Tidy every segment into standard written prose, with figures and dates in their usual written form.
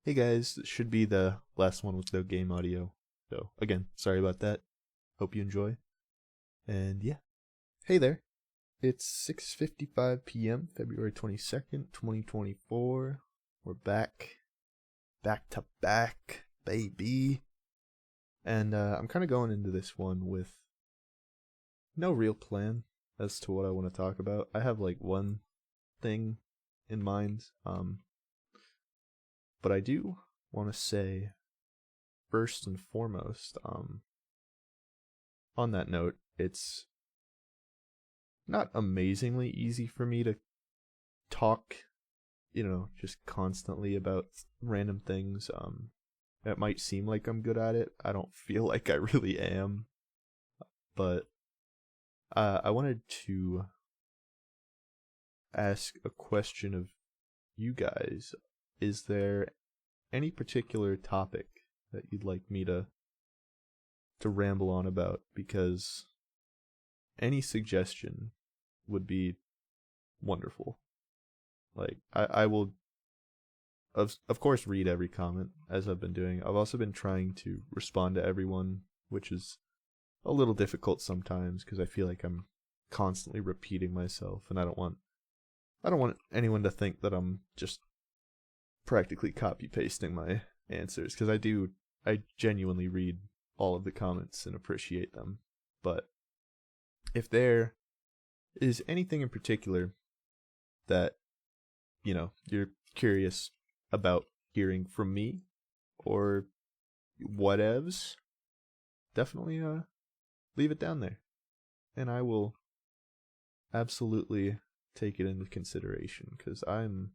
Hey guys, this should be the last one with no game audio. So, again, sorry about that. Hope you enjoy. And yeah. Hey there. It's 6:55 p.m., February 22nd, 2024. We're back. Back to back, baby. And I'm kind of going into this one with no real plan as to what I want to talk about. I have like one thing in mind. But I do want to say first and foremost, on that note, it's not amazingly easy for me to talk, just constantly about random things. It might seem like I'm good at it. I don't feel like I really am. But I wanted to ask a question of you guys. Is there any particular topic that you'd like me to ramble on about? Because any suggestion would be wonderful. Like I will of course read every comment as I've been doing. I've also been trying to respond to everyone, which is a little difficult sometimes because I feel like I'm constantly repeating myself, and I don't want anyone to think that I'm just practically copy pasting my answers, because I genuinely read all of the comments and appreciate them. But if there is anything in particular that you're curious about hearing from me or whatevs, definitely leave it down there, and I will absolutely take it into consideration, because I'm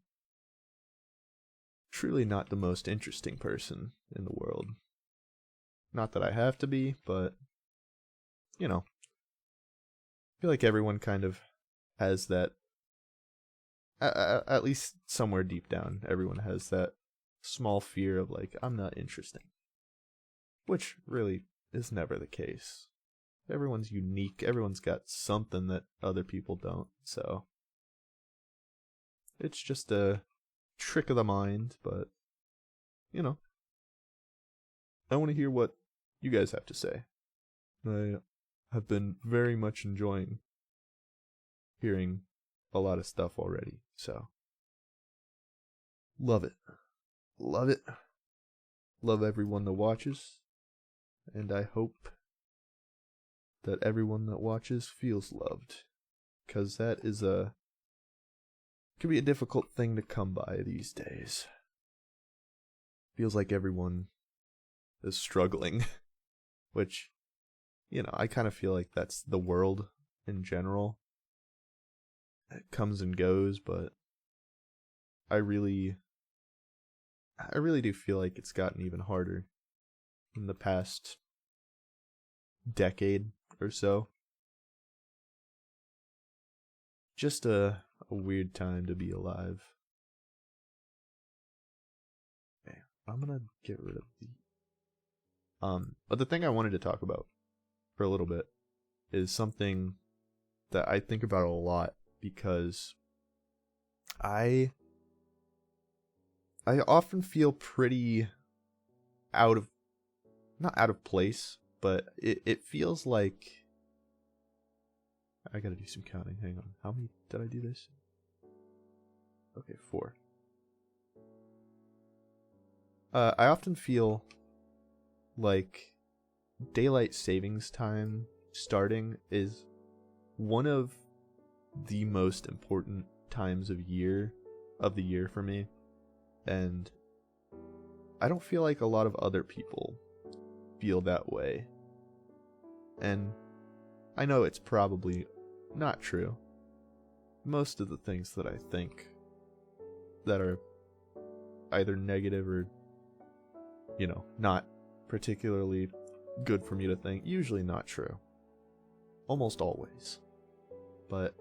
truly not the most interesting person in the world. Not that I have to be, but I feel like everyone kind of has that. At least somewhere deep down, everyone has that small fear of, like, I'm not interesting. Which really is never the case. Everyone's unique. Everyone's got something that other people don't. So it's just a trick of the mind, but I want to hear what you guys have to say. I have been very much enjoying hearing a lot of stuff already. So love it. Love it. Love everyone that watches. And I hope that everyone that watches feels loved, because that could be a difficult thing to come by these days. Feels like everyone is struggling, which, I kind of feel like that's the world in general. It comes and goes, but I really do feel like it's gotten even harder in the past decade or so. Just a weird time to be alive. Okay, I'm gonna get rid of the but the thing I wanted to talk about for a little bit is something that I think about a lot, because I often feel pretty not out of place, but it feels like I gotta do some counting. Hang on. How many did I do this? Okay, 4. I often feel like daylight savings time starting is one of the most important times of the year for me. And I don't feel like a lot of other people feel that way. And I know it's probably not true. Most of the things that I think that are either negative or, not particularly good for me to think, usually not true. Almost always. But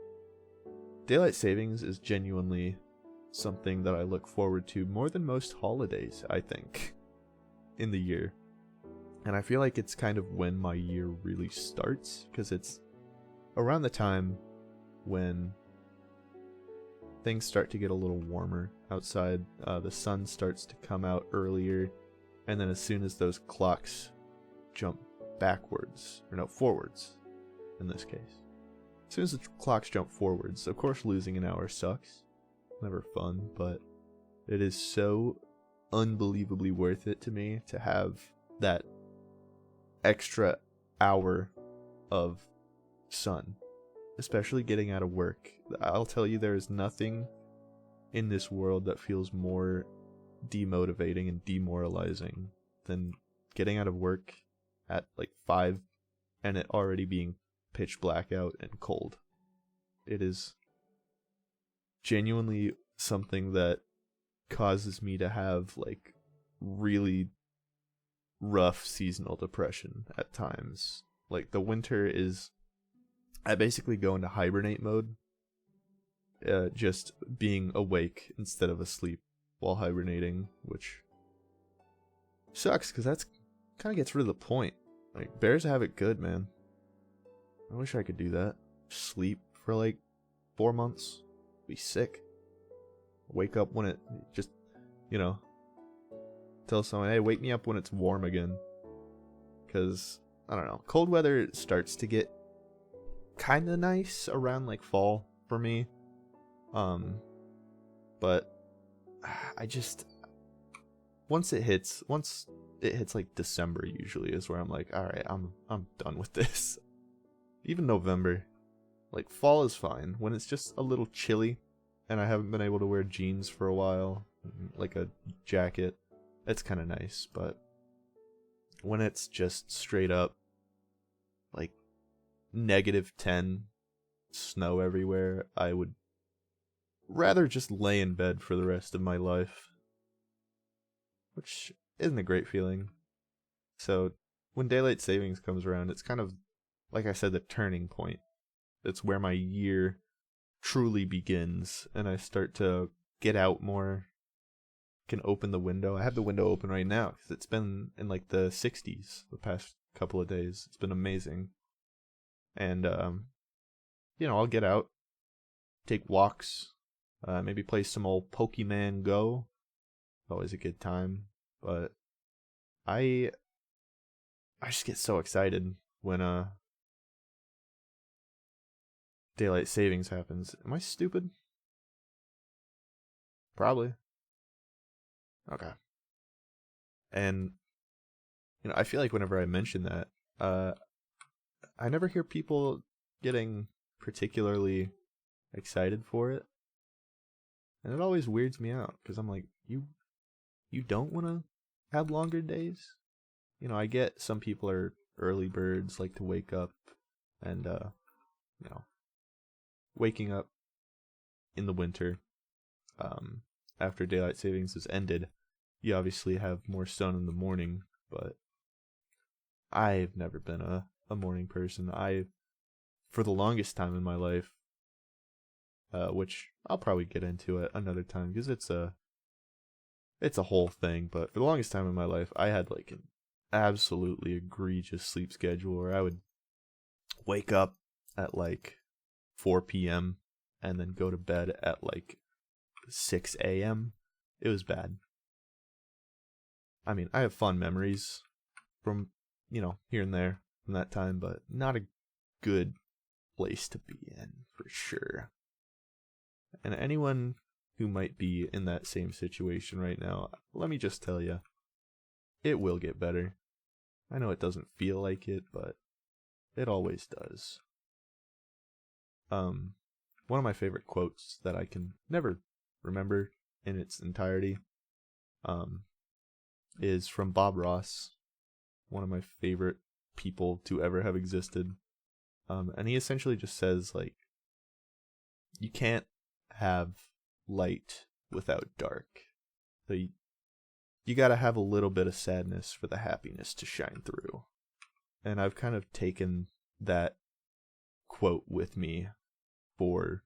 daylight savings is genuinely something that I look forward to more than most holidays, I think, in the year. And I feel like it's kind of when my year really starts, because it's around the time when things start to get a little warmer outside. The sun starts to come out earlier, and then as soon as those clocks jump backwards, or no, forwards in this case. As soon as the clocks jump forwards, of course losing an hour sucks. Never fun, but it is so unbelievably worth it to me to have that extra hour of sun, especially getting out of work. I'll tell you, there is nothing in this world that feels more demotivating and demoralizing than getting out of work at like 5 and it already being pitch black out and cold. It is genuinely something that causes me to have like really rough seasonal depression at times. Like the winter is, I basically go into hibernate mode, just being awake instead of asleep while hibernating, which sucks because that's kind of gets rid of the point. Like bears have it good, man. I wish I could do that. Sleep for like 4 months, be sick. Wake up when it just, tell someone, hey, wake me up when it's warm again. Because, I don't know, cold weather starts to get kind of nice around like fall for me. But I just, once it hits like December usually is where I'm like, all right, I'm done with this. Even November, like fall is fine when it's just a little chilly and I haven't been able to wear jeans for a while, like a jacket. It's kind of nice, but when it's just straight up like -10, snow everywhere, I would rather just lay in bed for the rest of my life, which isn't a great feeling. So when daylight savings comes around, it's kind of, like I said, the turning point. It's where my year truly begins, and I start to get out more, can open the window. I have the window open right now because it's been in like the 60s the past couple of days. It's been amazing. And, I'll get out, take walks, maybe play some old Pokemon Go. Always a good time. But I just get so excited when daylight savings happens. Am I stupid? Probably. Okay. And I feel like whenever I mention that, I never hear people getting particularly excited for it. And it always weirds me out because I'm like, you don't want to have longer days? I get some people are early birds, like to wake up and waking up in the winter, after daylight savings has ended, you obviously have more sun in the morning, but I've never been a morning person. For the longest time in my life, which I'll probably get into it another time because it's a whole thing, but for the longest time in my life, I had like an absolutely egregious sleep schedule where I would wake up at like 4 p.m. and then go to bed at like 6 a.m. It was bad. I mean, I have fond memories from, here and there from that time, but not a good place to be in for sure. And anyone who might be in that same situation right now, let me just tell you, it will get better. I know it doesn't feel like it, but it always does. One of my favorite quotes that I can never remember in its entirety, is from Bob Ross, one of my favorite people to ever have existed. And he essentially just says, like, you can't have light without dark. So you gotta have a little bit of sadness for the happiness to shine through. And I've kind of taken that quote with me for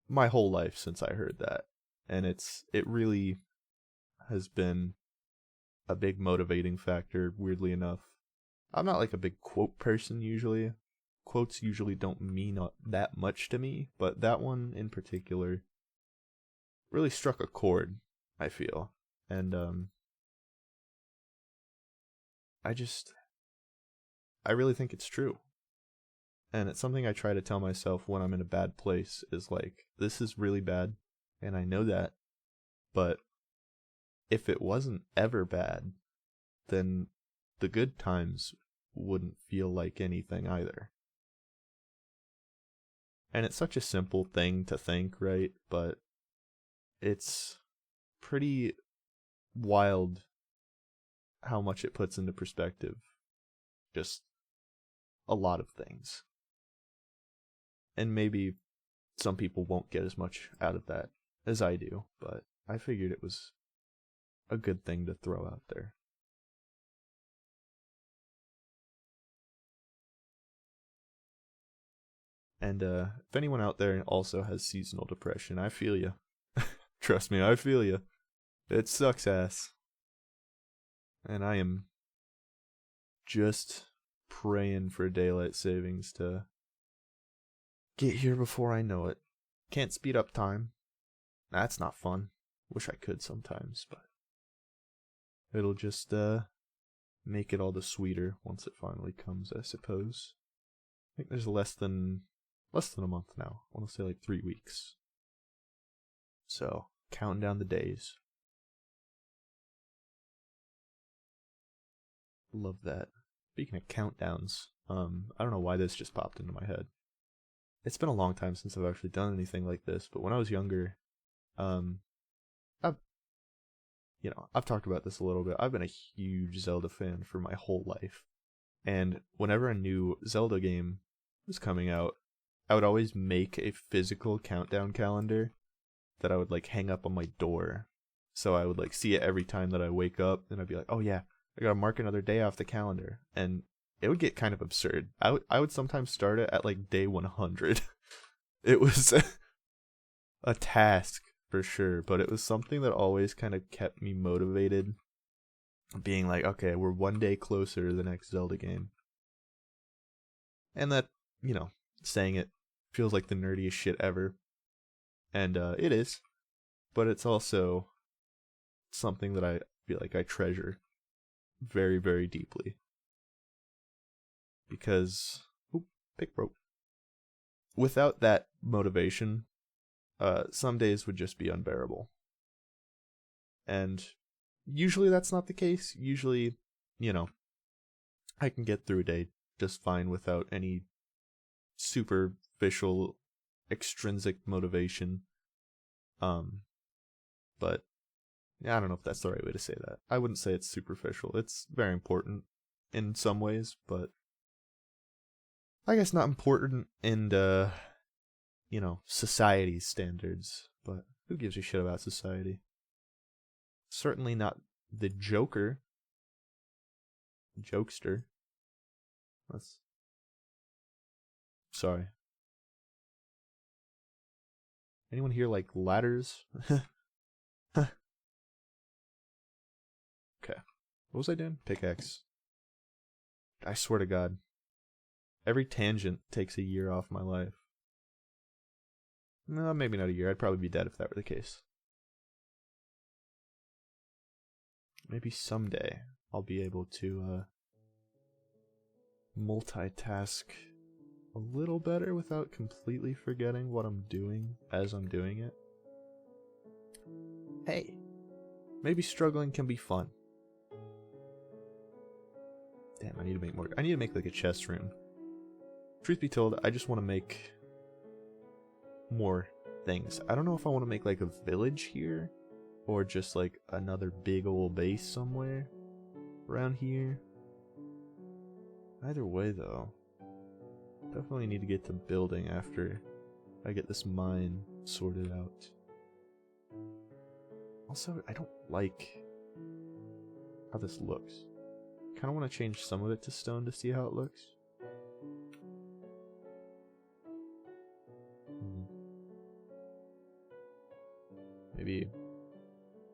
my whole life since I heard that. And it really has been a big motivating factor, weirdly enough. I'm not like a big quote person usually. quotes usually don't mean that much to me, but that one in particular really struck a chord, I feel. And I really think it's true. And it's something I try to tell myself when I'm in a bad place, is like, this is really bad, and I know that, but if it wasn't ever bad, then the good times wouldn't feel like anything either. And it's such a simple thing to think, right? But it's pretty wild how much it puts into perspective just a lot of things. And maybe some people won't get as much out of that as I do, but I figured it was a good thing to throw out there. And if anyone out there also has seasonal depression, I feel you. Trust me, I feel you. It sucks ass. And I am just praying for daylight savings to get here before I know it. Can't speed up time. That's not fun. Wish I could sometimes, but it'll just make it all the sweeter once it finally comes, I suppose. I think there's less than a month now. I want to say like 3 weeks. So, counting down the days. Love that. Speaking of countdowns, I don't know why this just popped into my head. It's been a long time since I've actually done anything like this, but when I was younger, I've talked about this a little bit. I've been a huge Zelda fan for my whole life. And whenever a new Zelda game was coming out, I would always make a physical countdown calendar that I would like hang up on my door. So I would like see it every time that I wake up, and I'd be like, oh yeah, I gotta mark another day off the calendar. And it would get kind of absurd. I would sometimes start it at like day 100. It was a task for sure, but it was something that always kind of kept me motivated, being like, okay, we're one day closer to the next Zelda game. And that, saying it feels like the nerdiest shit ever. And it is, but it's also something that I feel like I treasure very, very deeply. Because, pick rope. Without that motivation, some days would just be unbearable. And usually that's not the case. Usually, I can get through a day just fine without any superficial, extrinsic motivation. But I don't know if that's the right way to say that. I wouldn't say it's superficial. It's very important in some ways, but I guess not important in society's standards. But who gives a shit about society? Certainly not the Joker. Jokester. Sorry. Anyone here like ladders? Okay. What was I doing? Pickaxe. I swear to God. Every tangent takes a year off my life. No, maybe not a year. I'd probably be dead if that were the case. Maybe someday I'll be able to multitask a little better without completely forgetting what I'm doing as I'm doing it. Hey, maybe struggling can be fun. Damn, I need to make more. I need to make like a chest rune. Truth be told, I just want to make more things. I don't know if I want to make like a village here or just like another big old base somewhere around here. Either way though, definitely need to get to building after I get this mine sorted out. Also, I don't like how this looks. Kind of want to change some of it to stone to see how it looks. Maybe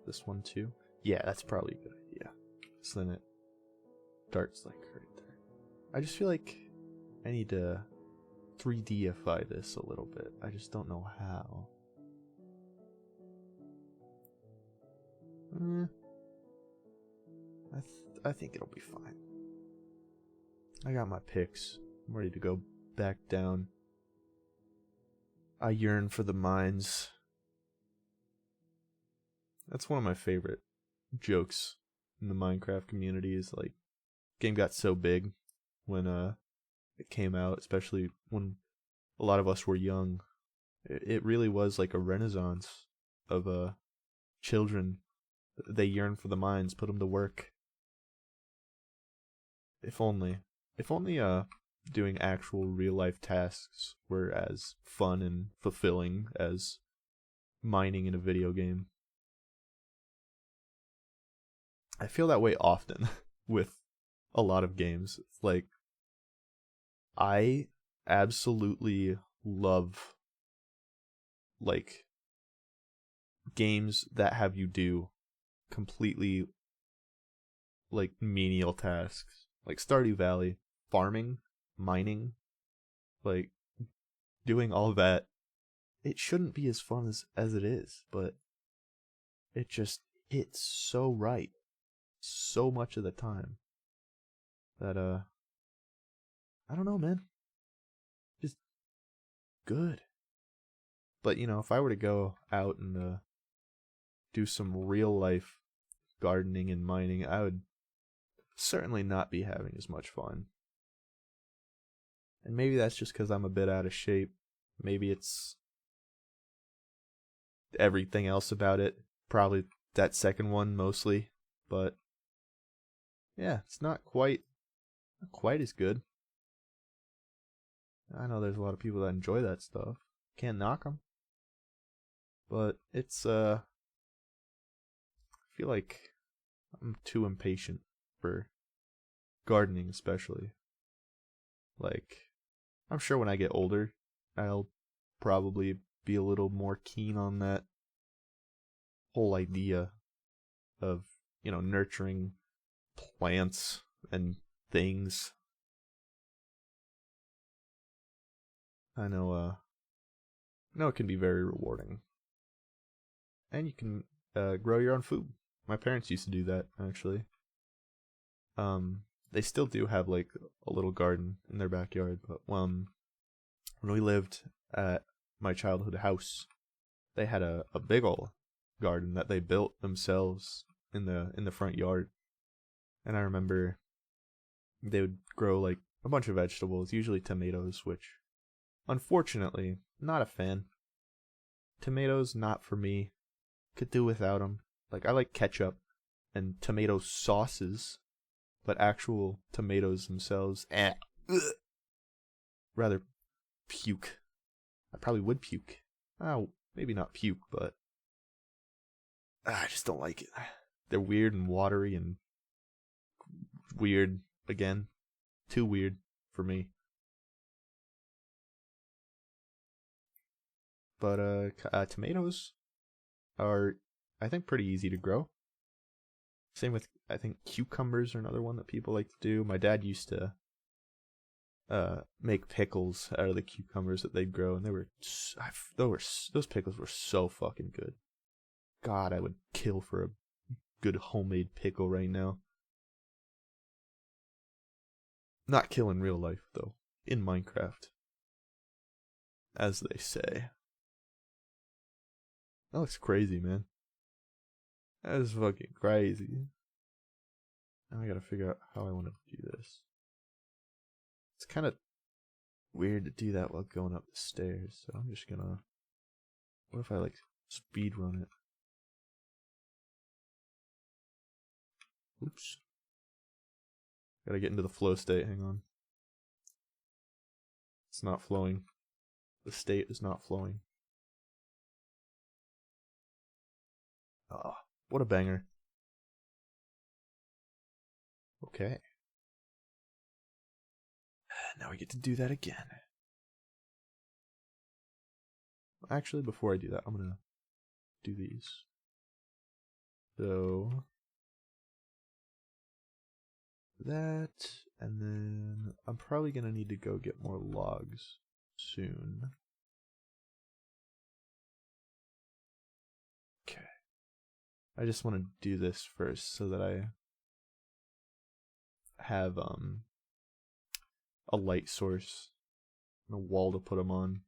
this one too? Yeah, that's probably a good idea. So then it starts like right there. I just feel like I need to 3Dify this a little bit. I just don't know how. I think it'll be fine. I got my picks. I'm ready to go back down. I yearn for the mines. That's one of my favorite jokes in the Minecraft community is like, game got so big when it came out, especially when a lot of us were young. It really was like a renaissance of children. They yearn for the mines, put them to work. If only doing actual real life tasks were as fun and fulfilling as mining in a video game. I feel that way often with a lot of games. It's like, I absolutely love like games that have you do completely like menial tasks, like Stardew Valley, farming, mining, like doing all that. It shouldn't be as fun as it is, but it just hits so right so much of the time that I don't know, man, just good. But you know, if I were to go out and do some real life gardening and mining, I would certainly not be having as much fun. And maybe that's just because I'm a bit out of shape. Maybe it's everything else about it. Probably that second one mostly. But yeah, it's not quite as good. I know there's a lot of people that enjoy that stuff. Can't knock them. But it's I feel like I'm too impatient for gardening, especially. Like, I'm sure when I get older, I'll probably be a little more keen on that whole idea of, you know, nurturing plants and things. I know it can be very rewarding. And you can grow your own food. My parents used to do that, actually. They still do have like a little garden in their backyard, but when we lived at my childhood house, they had a big ol' garden that they built themselves in the front yard. And I remember they would grow like a bunch of vegetables, usually tomatoes, which unfortunately not a fan. Tomatoes not for me. Could do without them. Like, I like ketchup and tomato sauces, but actual tomatoes themselves, rather puke. I probably would puke. Oh, maybe not puke, but I just don't like it. They're weird and watery and weird again. Too weird for me. But tomatoes are, I think, pretty easy to grow. Same with, I think, cucumbers are another one that people like to do. My dad used to make pickles out of the cucumbers that they'd grow, and those pickles were so fucking good. God, I would kill for a good homemade pickle right now. Not kill in real life, though. In Minecraft. As they say. That looks crazy, man. That is fucking crazy. Now I gotta figure out how I want to do this. It's kind of weird to do that while going up the stairs, so I'm just gonna... What if I, like, speed run it? Oops. Gotta get into the flow state, hang on. It's not flowing. The state is not flowing. Oh, what a banger. Okay. Now we get to do that again. Actually, before I do that, I'm gonna do these. So that, and then I'm probably gonna need to go get more logs. soon. Okay. I just want to do this first so that I have a light source and a wall to put them on.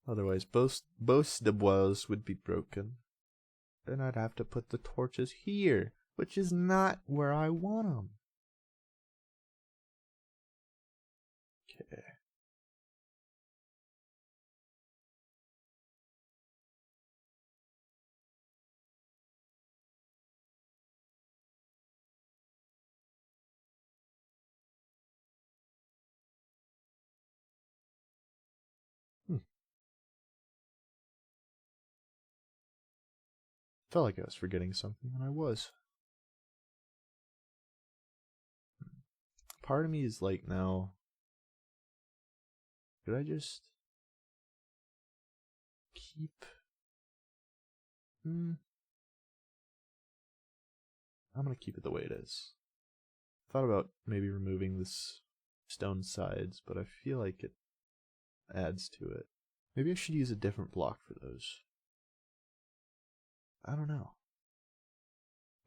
Otherwise, both the walls would be broken. Then I'd have to put the torches here, which is not where I want them. Okay. Felt like I was forgetting something, and I was. Part of me is like, now, could I just keep... I'm gonna keep it the way it is. I thought about maybe removing this stone sides, but I feel like it adds to it. Maybe I should use a different block for those. I don't know.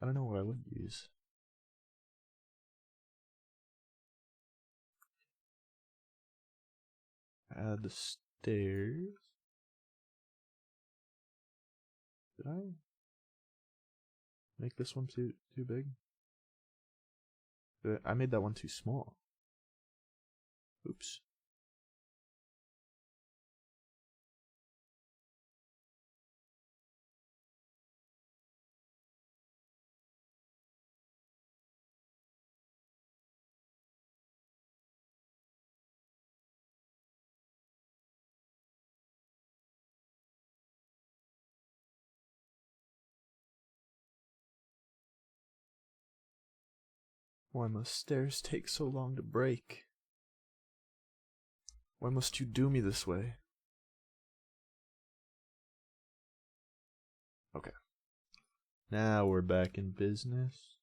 I don't know what I would use. Add the stairs. Did I make this one too big? I made that one too small. Oops. Why must stairs take so long to break? Why must you do me this way? Okay. Now we're back in business.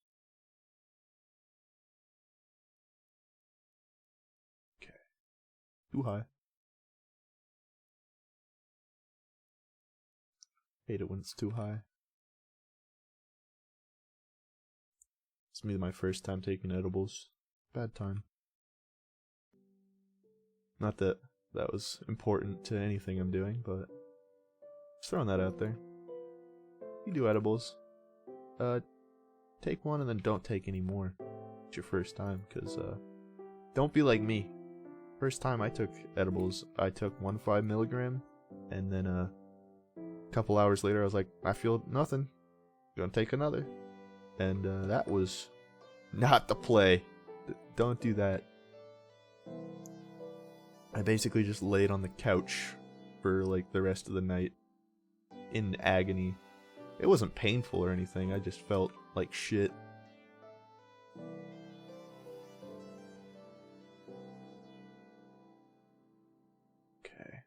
Okay. Too high. Hate it when it's too high. It's me my first time taking edibles. Bad time. Not that that was important to anything I'm doing, but just throwing that out there. You do edibles. Take one and then don't take any more. It's your first time, because don't be like me. First time I took edibles, I took 1 5 milligram, and then a couple hours later I was like, I feel nothing. Gonna take another. And that was not the play. Don't do that. I basically just laid on the couch for like the rest of the night in agony. It wasn't painful or anything, I just felt like shit. Okay.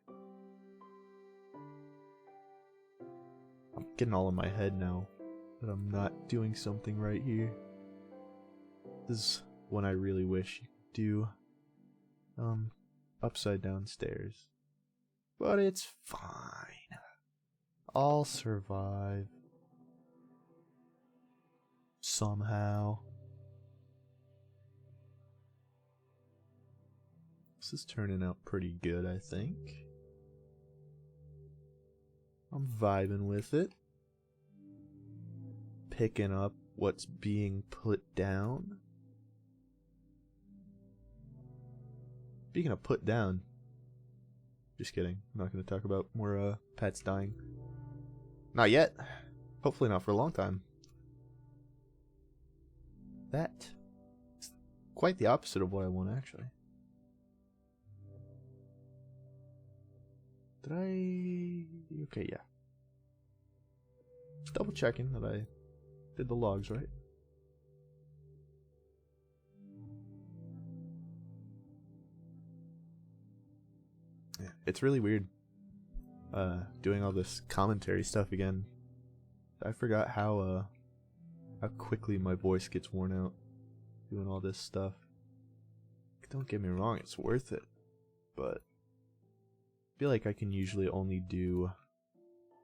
I'm getting all in my head now that I'm not doing something right here. This is when I really wish you could do upside down stairs. But it's fine. I'll survive. Somehow. This is turning out pretty good, I think. I'm vibing with it. Picking up what's being put down. Speaking of put down, just kidding. I'm not going to talk about more pets dying. Not yet. Hopefully not for a long time. That is quite the opposite of what I want, actually. Did I... Okay, yeah. Just double checking that I did the logs right. Yeah, it's really weird doing all this commentary stuff again. I forgot how quickly my voice gets worn out doing all this stuff. don't get me wrong, it's worth it. But I feel like I can usually only do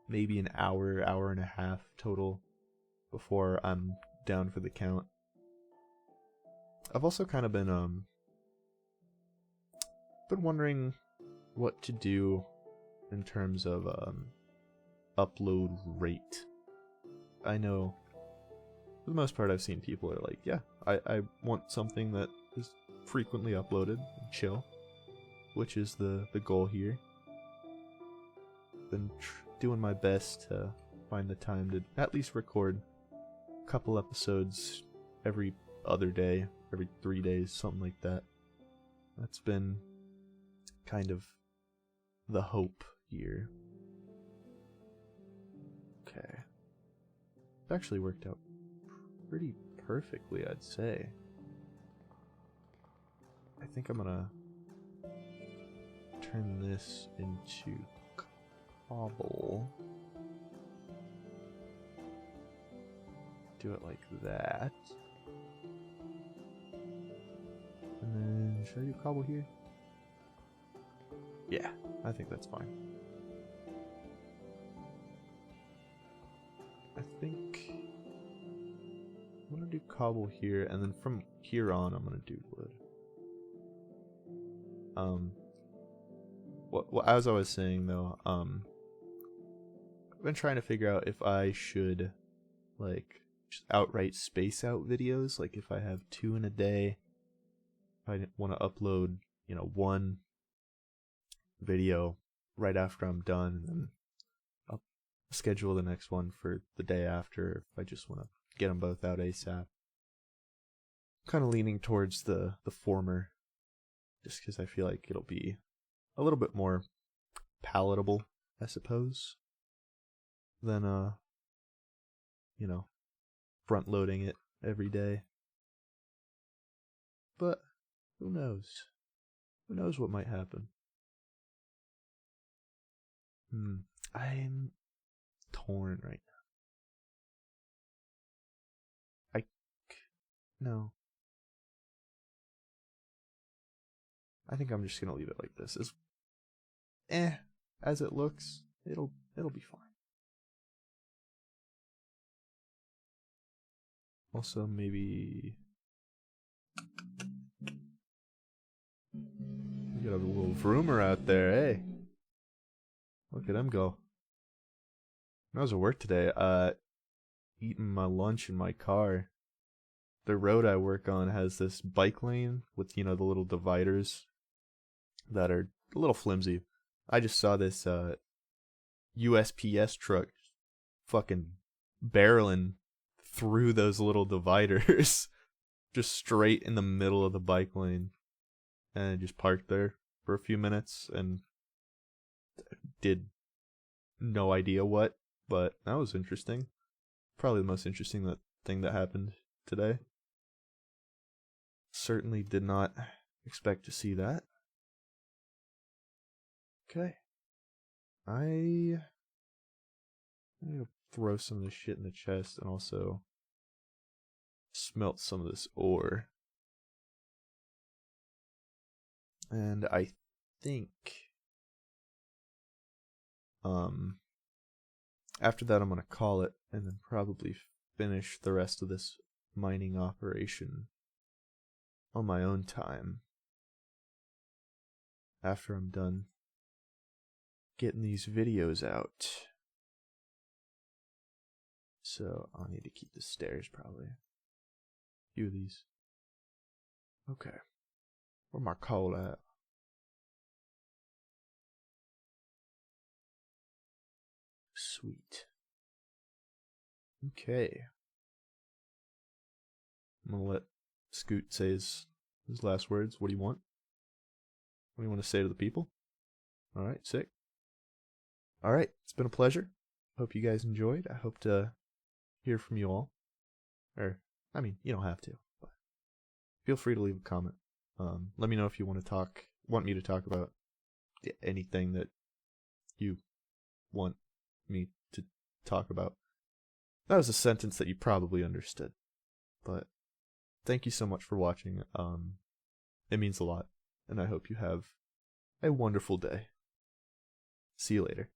maybe an hour, hour and a half total before I'm down for the count. I've also kind of been wondering what to do in terms of upload rate. I know for the most part I've seen people are like, yeah, I want something that is frequently uploaded and chill, which is the goal here. Been doing my best to find the time to at least record a couple episodes every other day, every 3 days, something like that. That's been kind of the hope here. Okay. It actually worked out pretty perfectly, I'd say. I think I'm gonna turn this into cobble. Do it like that. And then, should I do cobble here? Yeah, I think that's fine. I think I'm gonna do cobble here, and then from here on I'm gonna do wood. Well, as I was saying though, I've been trying to figure out if I should like just outright space out videos, like if I have 2 in a day, if I want to upload, one video right after I'm done, and then I'll schedule the next one for the day after if I just want to get them both out ASAP. Kind of leaning towards the former, just because I feel like it'll be a little bit more palatable, I suppose, than front loading it every day. But who knows? Who knows what might happen? I'm torn right now. No. I think I'm just gonna leave it like this. As it looks, it'll be fine. Also, maybe we got a little vroomer out there, hey. Look at him go. When I was at work today, eating my lunch in my car. The road I work on has this bike lane with, the little dividers that are a little flimsy. I just saw this USPS truck fucking barreling through those little dividers just straight in the middle of the bike lane, and it just parked there for a few minutes and did no idea what, but that was interesting. Probably the most interesting thing that happened today. Certainly did not expect to see that. Okay. I'm gonna throw some of this shit in the chest and also smelt some of this ore. And I think after that I'm gonna call it and then probably finish the rest of this mining operation on my own time after I'm done getting these videos out. So I'll need to keep the stairs probably. A few of these. Okay. Where my coal at? Sweet. Okay. I'm gonna let Scoot say his last words. What do you want? What do you want to say to the people? Alright, sick. Alright, it's been a pleasure. Hope you guys enjoyed. I hope to hear from you all. You don't have to, but feel free to leave a comment. Let me know if you want me to talk about anything that you want me to talk about. That was a sentence that you probably understood, but thank you so much for watching. It means a lot, and I hope you have a wonderful day. See you later.